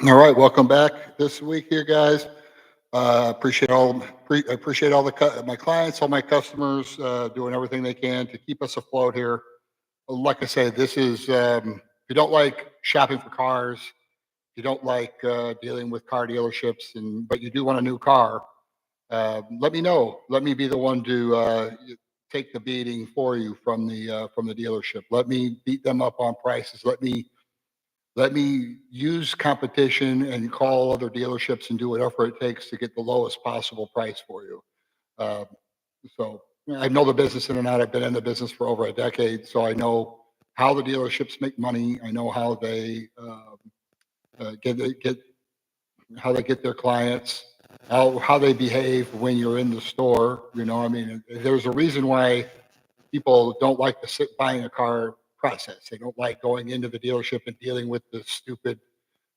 All right, welcome back this week here, guys. Appreciate all my clients, all my customers doing everything they can to keep us afloat here. Like I say, this is if you don't like shopping for cars, if you don't like dealing with car dealerships, and but you do want a new car, let me know. Let me be the one to take the beating for you from the dealership. Let me beat them up on prices. Let me use competition and call other dealerships and do whatever it takes to get the lowest possible price for you. Uh, so I know the business in and out. I've been in the business for over a decade, so I know how the dealerships make money. I know how they get how they get their clients, how they behave when you're in the store. I mean, there's a reason why people don't like the sit buying a car process. They don't like going into the dealership and dealing with the stupid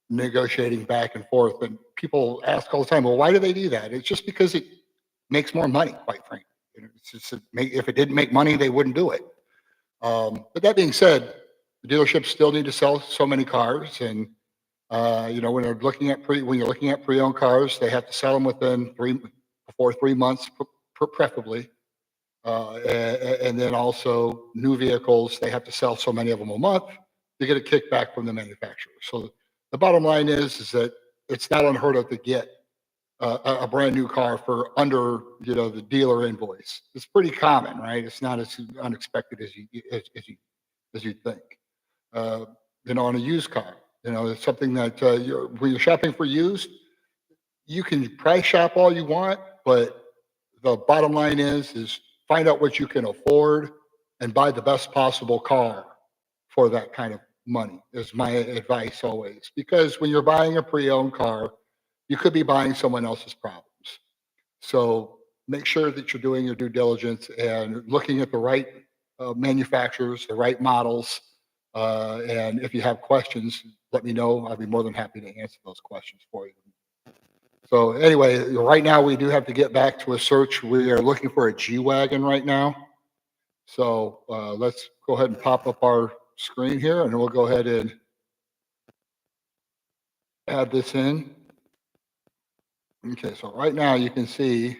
negotiating back and forth. And people ask all the time, well, why do they do that? It's just because it makes more money, quite frankly. It's just if it didn't make money, they wouldn't do it. But that being said, the dealerships still need to sell so many cars, and when you're looking at pre-owned cars, they have to sell them within before 3 months, preferably. And then also new vehicles, they have to sell so many of them a month to get a kickback from the manufacturer. So the bottom line is that it's not unheard of to get a brand new car for under the dealer invoice. It's pretty common, right? It's not as unexpected as you think. Uh, on a used car, it's something that when you're shopping for used, you can price shop all you want, but the bottom line is find out what you can afford and buy the best possible car for that kind of money is my advice always. Because when you're buying a pre-owned car, you could be buying someone else's problems. So make sure that you're doing your due diligence and looking at the right manufacturers, the right models. And if you have questions, let me know. I'll be more than happy to answer those questions for you. So anyway, right now we do have to get back to a search. We are looking for a G-Wagon right now. So let's go ahead and pop up our screen here, and we'll go ahead and add this in. Okay, so right now you can see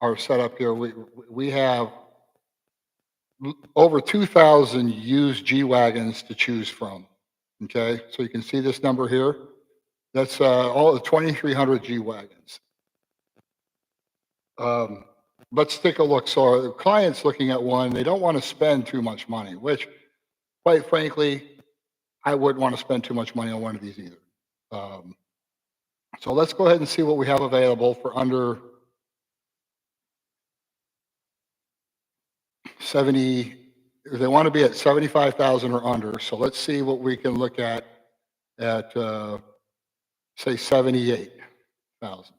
our setup here. We have over 2,000 used G-Wagons to choose from. Okay, so you can see this number here. That's all the 2,300 G-Wagons. Let's take a look. So our client's looking at one. They don't want to spend too much money, which, quite frankly, I wouldn't want to spend too much money on one of these either. So let's go ahead and see what we have available for under 70. They want to be at 75,000 or under. So let's see what we can look at say 78,000.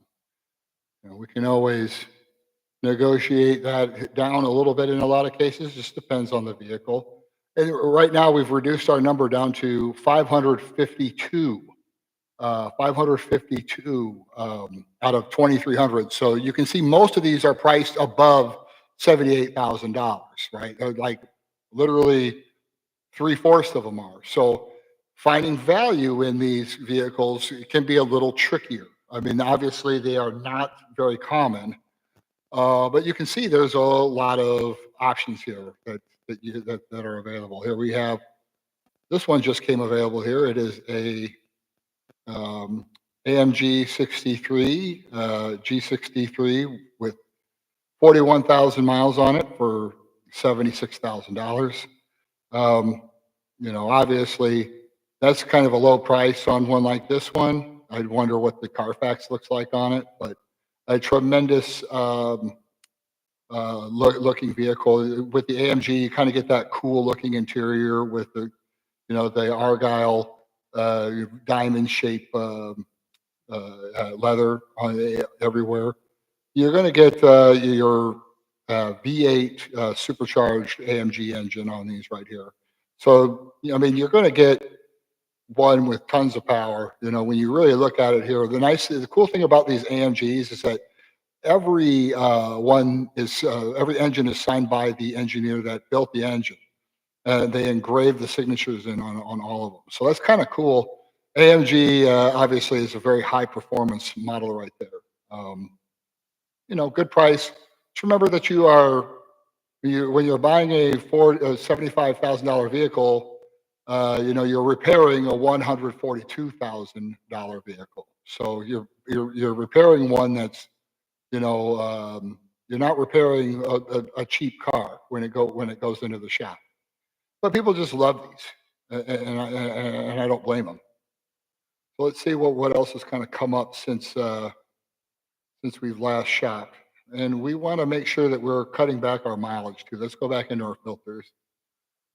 We can always negotiate that down a little bit in a lot of cases. Just depends on the vehicle. And right now we've reduced our number down to 552. 552 out of 2,300. So you can see most of these are priced above $78,000, right? They're like literally 3/4 of them are. So finding value in these vehicles can be a little trickier. I mean, obviously they are not very common, but you can see there's a lot of options here that are available. Here we have this one just came available here. It is a AMG 63 G63 with 41,000 miles on it for $76,000. Obviously that's kind of a low price on one like this one. I'd wonder what the Carfax looks like on it, but a tremendous looking vehicle. With the AMG, you kind of get that cool looking interior with the Argyle diamond shape leather on everywhere. You're going to get your V8 supercharged AMG engine on these right here. So, I mean, you're going to get one with tons of power. When you really look at it here, the cool thing about these AMGs is that every every engine is signed by the engineer that built the engine. They engrave the signatures in on all of them. So that's kind of cool. AMG obviously is a very high performance model right there. Um, good price. Just remember that when you're buying a $75,000 vehicle, you're repairing a $142,000 vehicle. So you're repairing one that's, you're not repairing a cheap car when it goes into the shop. But people just love these, and I don't blame them. So let's see what else has kind of come up since we've last shopped. And we want to make sure that we're cutting back our mileage too. Let's go back into our filters.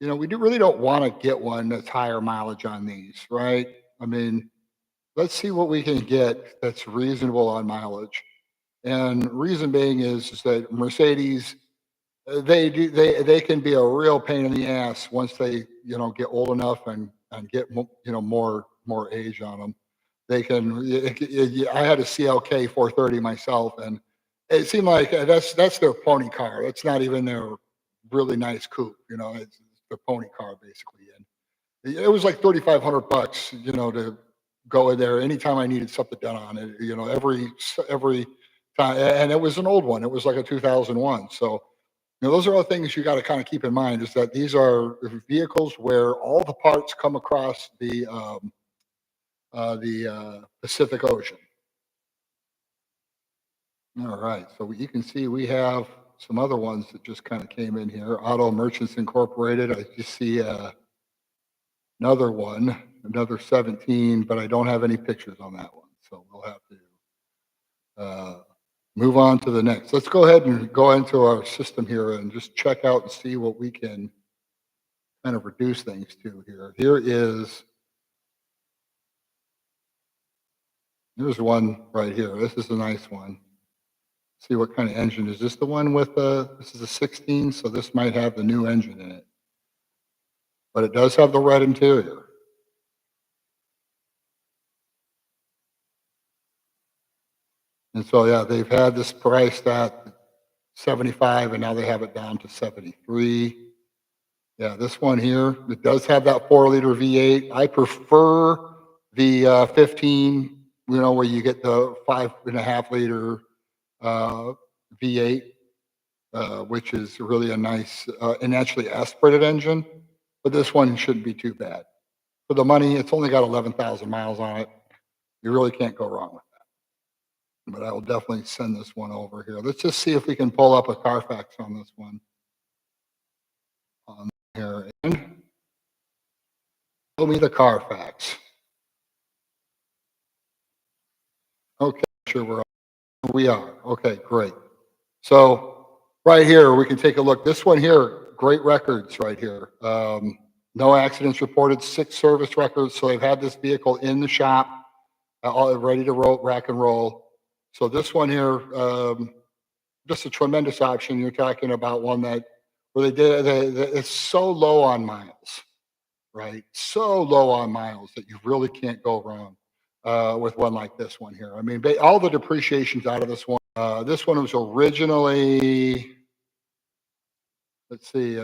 Really don't want to get one that's higher mileage on these, right? I mean, let's see what we can get that's reasonable on mileage. And reason being is that Mercedes, they can be a real pain in the ass once they get old enough and get more age on them. They can. I had a CLK 430 myself, and it seemed like that's their pony car. It's not even their really nice coupe. It's their pony car basically. And it was like $3,500, to go in there anytime I needed something done on it. Every time, and it was an old one. It was like a 2001. So those are all things you got to kind of keep in mind. Is that these are vehicles where all the parts come across the Pacific Ocean. All right, so you can see we have some other ones that just kind of came in here. Auto Merchants Incorporated. I just see another one, another 17, but I don't have any pictures on that one. So we'll have to move on to the next. Let's go ahead and go into our system here and just check out and see what we can kind of reduce things to here. Here's one right here. This is a nice one. See what kind of engine. Is this the one with this is a 16, so this might have the new engine in it. But it does have the red interior. And so yeah, they've had this priced at 75 and now they have it down to 73. Yeah, this one here, it does have that 4-liter V8. I prefer the 15, where you get the 5.5-liter V8, which is really a nice and actually aspirated engine. But this one shouldn't be too bad. For the money, it's only got 11,000 miles on it. You really can't go wrong with that. But I will definitely send this one over here. Let's just see if we can pull up a Carfax on this one. On here. And show me the Carfax. Okay, sure we are. Okay, great. So right here, we can take a look. This one here, great records right here. No accidents reported, 6 service records. So they've had this vehicle in the shop, all ready to roll, rack and roll. So this one here, just a tremendous option. You're talking about one where it's so low on miles, right? So low on miles that you really can't go wrong with one like this one here. I mean, all the depreciation's out of this one. This one was originally, let's see,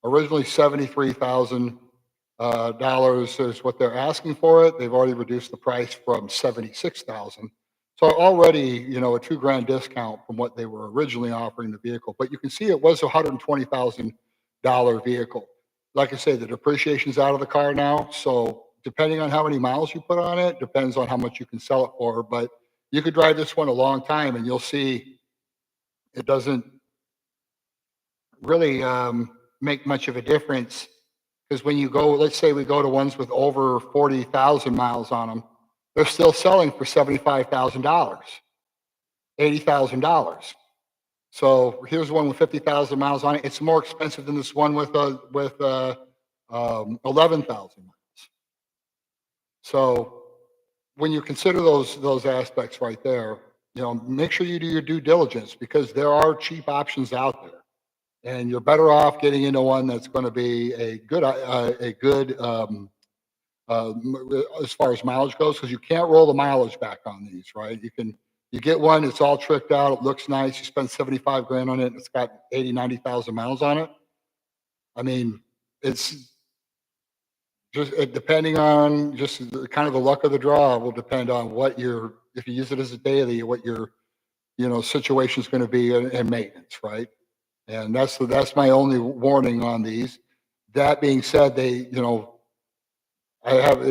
originally $73,000 is what they're asking for it. They've already reduced the price from 76,000. So already, a $2,000 discount from what they were originally offering the vehicle. But you can see it was a $120,000 vehicle. Like I say, the depreciation's out of the car now. So depending on how many miles you put on it, depends on how much you can sell it for. But you could drive this one a long time and you'll see it doesn't really make much of a difference. Because when you go, let's say we go to ones with over 40,000 miles on them, they're still selling for $75,000, $80,000. So here's one with 50,000 miles on it. It's more expensive than this one with 11,000 miles. So when you consider those aspects right there, make sure you do your due diligence because there are cheap options out there, and you're better off getting into one that's going to be a good as far as mileage goes, because you can't roll the mileage back on these, right? You get one, it's all tricked out, it looks nice, you spend 75 grand on it, and it's got 80, 90,000 miles on it. I mean, it's just depending on just kind of the luck of the draw will depend on what your if you use it as a daily, what your situation is going to be in maintenance, right? And that's my only warning on these. That being said, I have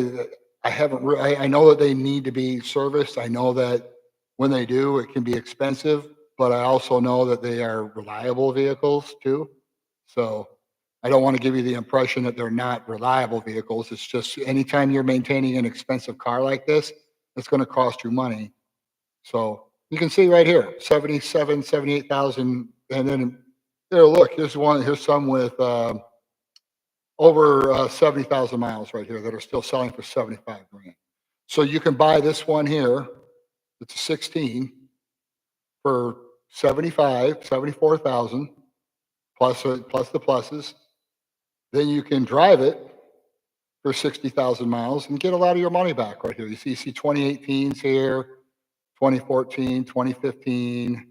I haven't I know that they need to be serviced. I know that when they do, it can be expensive, but I also know that they are reliable vehicles too. So I don't want to give you the impression that they're not reliable vehicles. It's just anytime you're maintaining an expensive car like this, it's going to cost you money. So you can see right here, 77, 78,000, and then here, look, here's some with over 70,000 miles right here that are still selling for 75 grand. So you can buy this one here. It's a 16 for 75, 74,000 plus the pluses. Then you can drive it for 60,000 miles and get a lot of your money back right here. You see 2018s here, 2014, 2015,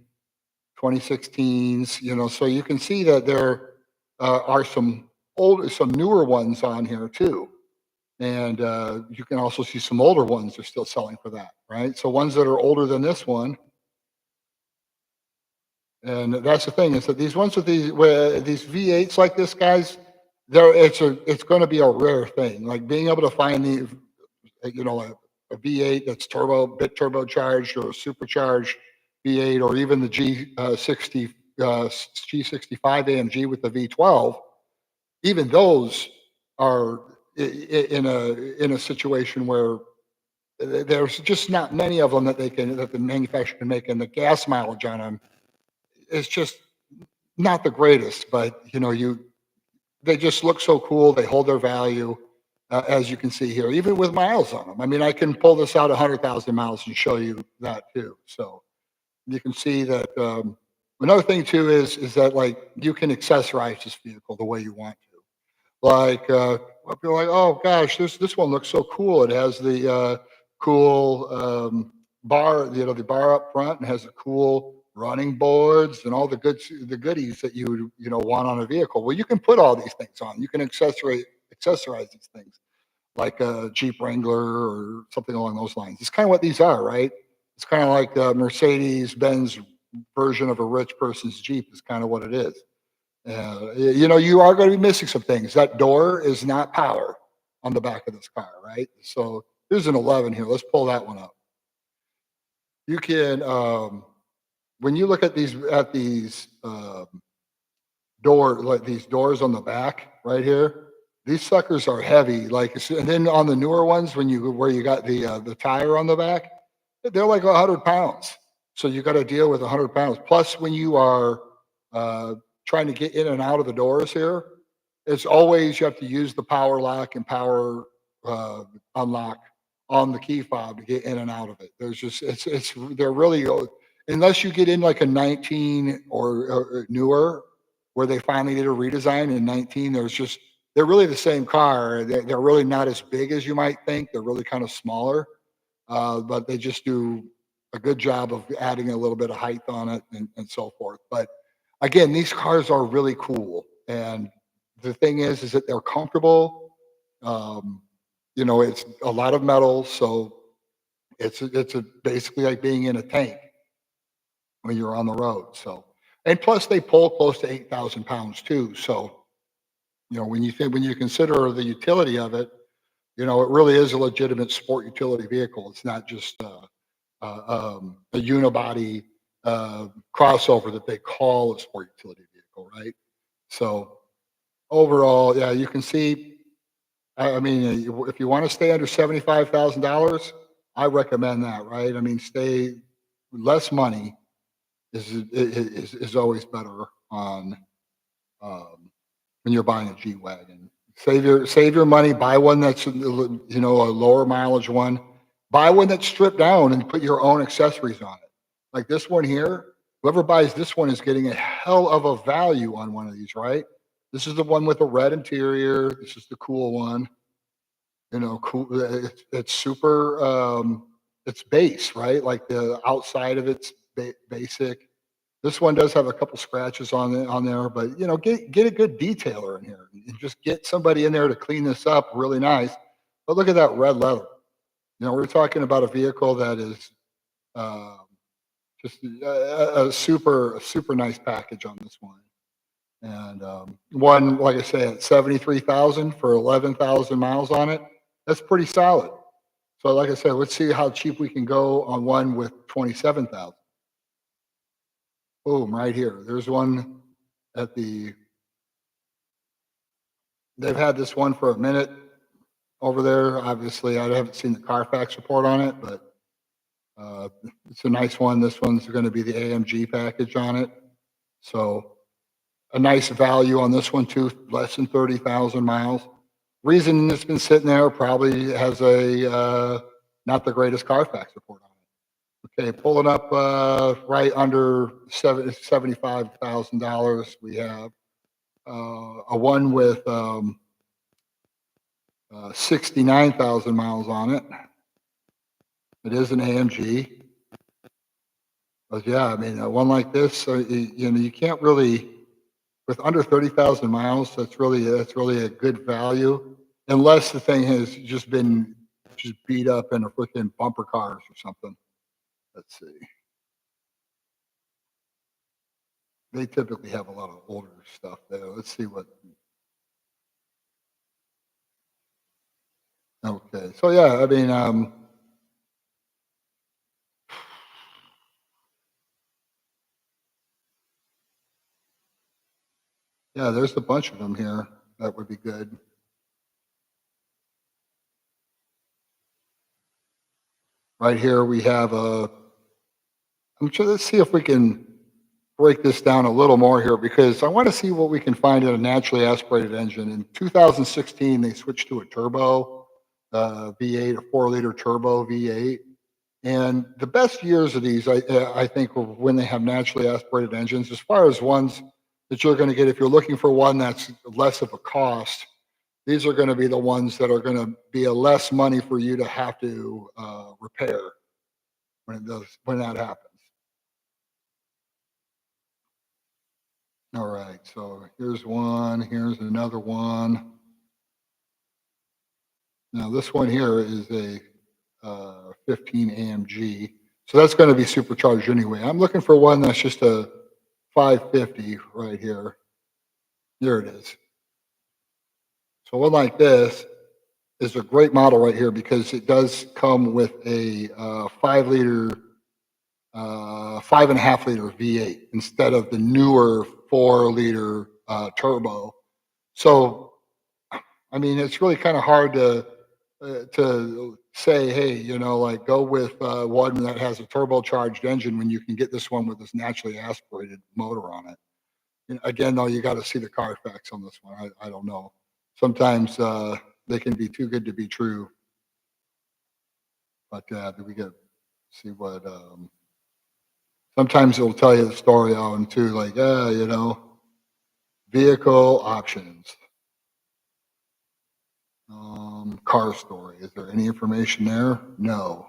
2016s, so you can see that there are some newer ones on here too. And you can also see some older ones are still selling for that, right? So ones that are older than this one, and that's the thing is that these ones with these V8s like this, guys, it's going to be a rare thing. Like being able to find a V8 that's bit turbocharged or a supercharged V8 or even the G65 AMG with the V12. Even those are in a situation where there's just not many of them that the manufacturer can make, and the gas mileage on them is just not the greatest. But they just look so cool. They hold their value, as you can see here, even with miles on them. I mean, I can pull this out 100,000 miles and show you that too. So you can see that. Another thing too is that like you can accessorize this vehicle the way you want to. Like, people are like, oh gosh, this one looks so cool. It has the cool bar, the bar up front, and has the cool running boards and all the goodies that you would want on a vehicle. Well, you can put all these things on. You can accessorize these things like a Jeep Wrangler or something along those lines. It's kind of what these are, right? It's kind of like the Mercedes Benz version of a rich person's Jeep. Is kind of what it is. You are going to be missing some things. That door is not power on the back of this car, right? So there's an 11 here. Let's pull that one up. You can, when you look at these like these doors on the back right here, these suckers are heavy. And then on the newer ones, where you got the tire on the back, they're like 100 pounds. So you got to deal with 100 pounds. Plus, when you are trying to get in and out of the doors here, it's always you have to use the power lock and power unlock on the key fob to get in and out of it. There's just they're really unless you get in like a 19 or newer where they finally did a redesign in 19. They're really the same car. They're really not as big as you might think. They're really kind of smaller, but they just do a good job of adding a little bit of height on it and so forth. But again, these cars are really cool, and the thing is that they're comfortable. Um, it's a lot of metal, so it's basically like being in a tank when you're on the road. So, and plus they pull close to 8,000 pounds too. So, when you consider the utility of it, it really is a legitimate sport utility vehicle. It's not just a unibody crossover that they call a sport utility vehicle, right? So overall, yeah, you can see. I mean, if you want to stay under $75,000, I recommend that, right? I mean, stay less money is always better on when you're buying a G-Wagon. Save your money, buy one that's a lower mileage one. Buy one that's stripped down and put your own accessories on it. Like this one here, whoever buys this one is getting a hell of a value on one of these, right? This is the one with the red interior. This is the cool one. Cool. It's super. It's base, right? Like the outside of it's basic. This one does have a couple scratches on there, but get a good detailer in here and just get somebody in there to clean this up really nice. But look at that red leather. We're talking about a vehicle that is uh, just a super nice package on this one. And one, like I say, at 73,000 for 11,000 miles on it, that's pretty solid. So, like I said, let's see how cheap we can go on one with 27,000. Boom, right here. There's one at the. They've had this one for a minute over there. Obviously, I haven't seen the Carfax report on it, but uh, it's a nice one. This one's going to be the AMG package on it. So a nice value on this one too, less than 30,000 miles. Reason it's been sitting there probably has a not the greatest Carfax report on it. Okay, pulling up right under $75,000. We have a one with 69,000 miles on it. It is an AMG. But yeah, I mean, one like this, you can't really, with under 30,000 miles, that's really a good value, unless the thing has just been just beat up in a freaking bumper cars or something. Let's see. They typically have a lot of older stuff there. Let's see what. Okay, so yeah, I mean, yeah, there's a bunch of them here. That would be good. Right here we have a. I'm sure. Let's see if we can break this down a little more here because I want to see what we can find in a naturally aspirated engine. In 2016, they switched to a turbo V8, a 4-liter turbo V8. And the best years of these, I think, are when they have naturally aspirated engines. As far as ones that you're going to get, if you're looking for one that's less of a cost, these are going to be the ones that are going to be a less money for you to have to repair when that happens. All right, so here's one, here's another one. Now this one here is a 15 AMG, so that's going to be supercharged anyway. I'm looking for one that's just a 550 right here. There it is. So one like this is a great model right here because it does come with a 5-liter, 5.5-liter V8 instead of the newer 4-liter turbo. So I mean, it's really kind of hard to say, hey, like go with one that has a turbocharged engine when you can get this one with this naturally aspirated motor on it. And again, though, you got to see the Carfax on this one. I don't know. Sometimes they can be too good to be true. But do we get see what? Sometimes it'll tell you the story on too, like vehicle options. Car story. Is there any information there? No.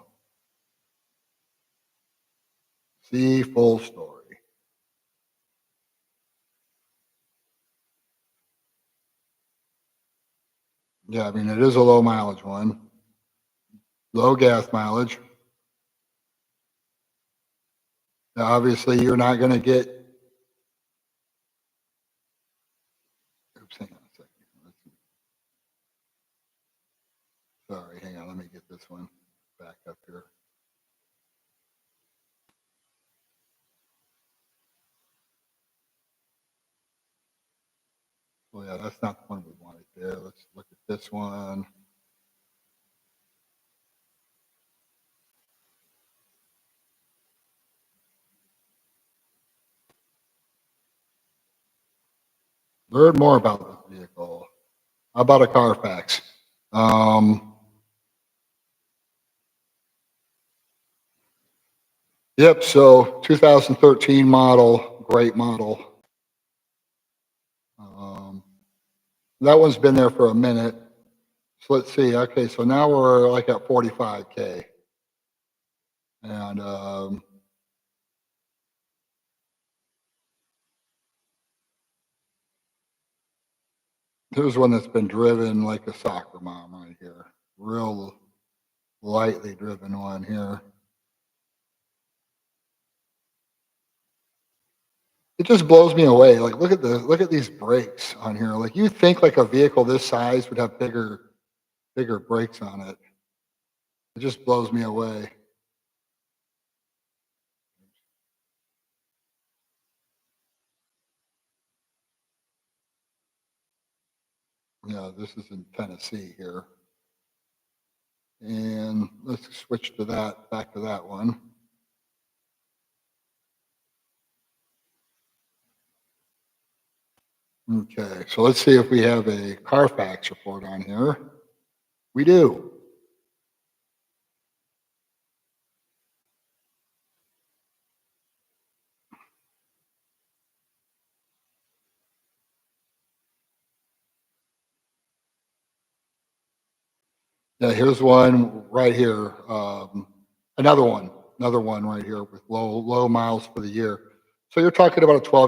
See full story. Yeah, I mean, it is a low mileage one, low gas mileage. Now, obviously, you're not going to get. Oops, hang on a second. Sorry, hang on. Let me get this one back up here. Well, yeah, that's not the one we wanted there. Let's look at this one. Learn more about this vehicle. How about a Carfax? Um, yep, so 2013 model, great model. Um, that one's been there for a minute. So let's see. Okay, so now we're like at 45K. And Here's one that's been driven like a soccer mom right here. Real lightly driven one here. It just blows me away. Like, look at these brakes on here. Like, you think like a vehicle this size would have bigger brakes on it. It just blows me away. Yeah, this is in Tennessee here. And let's switch to that, back to that one. Okay, so let's see if we have a Carfax report on here. We do. Yeah, here's one right here. Another one right here with low miles for the year. So you're talking about a 12